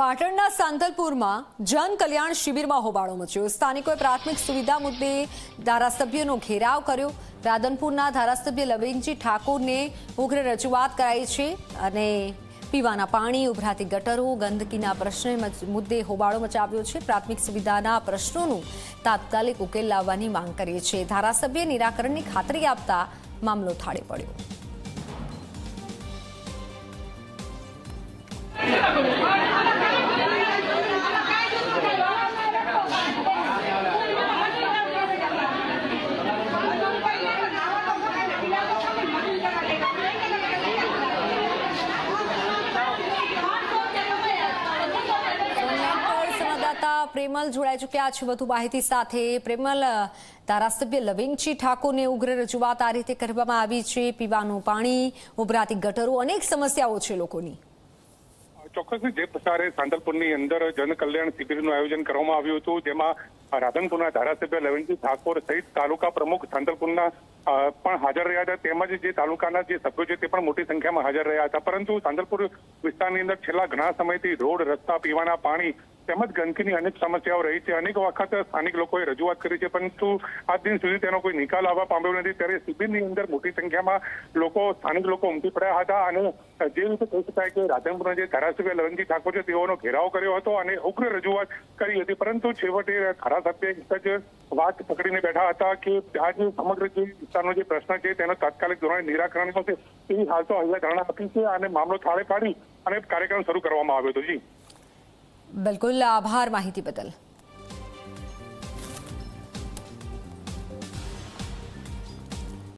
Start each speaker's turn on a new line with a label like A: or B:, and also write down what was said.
A: પાટણના સાંતલપુરમાં જન કલ્યાણ શિબિરમાં હોબાળો મચ્યો। સ્થાનિકોએ પ્રાથમિક સુવિધા મુદ્દે ધારાસભ્યનો ઘેરાવ કર્યો। રાધનપુરના ધારાસભ્ય લવિંગજી ઠાકોરને ઉગ્ર રજૂઆત કરાઈ છે અને પીવાના પાણી, ઉભરાતી ગટરો, ગંદકીના પ્રશ્ન મુદ્દે હોબાળો મચાવ્યો છે। પ્રાથમિક સુવિધાના પ્રશ્નોનું તાત્કાલિક ઉકેલ લાવવાની માંગ કરી છે। ધારાસભ્યે નિરાકરણની ખાતરી આપતા મામલો થાળે પડ્યો। પ્રેમલ જોડાઈ ચૂક્યા છે વધુ માહિતી સાથે। પ્રેમલ, ધારાસભ્ય લવિંગજી ઠાકોરને ઉગ્ર રજૂઆત આ રીતે કરવામાં આવી છે। પીવાનું પાણી, ઉભરાતી ગટરો, અનેક સમસ્યાઓ છે લોકોની।
B: ચોક્કસથી જે પ્રકારે સાંતલપુરની અંદર જન કલ્યાણ શિબિરનું આયોજન કરવામાં આવ્યું હતું, જેમાં રાધનપુરના ધારાસભ્ય લવિંગજી ઠાકોર સહિત તાલુકા પ્રમુખ સાંતલપુરના પણ હાજર રહ્યા હતા। તેમજ જે તાલુકાના જે સભ્યો છે તે પણ મોટી સંખ્યામાં હાજર રહ્યા હતા। પરંતુ સાંતલપુર વિસ્તારની અંદર છેલ્લા ઘણા સમયથી રોડ, રસ્તા, પીવાના પાણી તેમજ ગંદકીની અનેક સમસ્યાઓ રહી છે। અનેક વખત સ્થાનિક લોકોએ રજૂઆત કરી છે, પરંતુ આજ દિન સુધી તેનો કોઈ નિકાલ આવવા પામ્યો નથી। ત્યારે શિબિરની અંદર મોટી સંખ્યામાં સ્થાનિક લોકો ઉમટી પડ્યા હતા અને જે રીતે કહી શકાય કે રાધનપુરના જે ધારાસભ્ય લવિંગજી ઠાકોર છે તેઓનો ઘેરાવ કર્યો હતો અને ઉગ્ર રજૂઆત કરી હતી। પરંતુ છેવટે ધારાસભ્ય એક જ વાત પકડીને બેઠા હતા કે આ જે સમગ્ર જે વિસ્તારનો જે પ્રશ્ન છે તેનો તાત્કાલિક ધોરણે નિરાકરણ થશે તેવી હાલ તો અહીંયા ધારણા આપી છે અને મામલો થાળે પાડી અને કાર્યક્રમ શરૂ કરવામાં આવ્યો હતો। જી
A: બિલકુલ, આભાર માહિતી બદલ।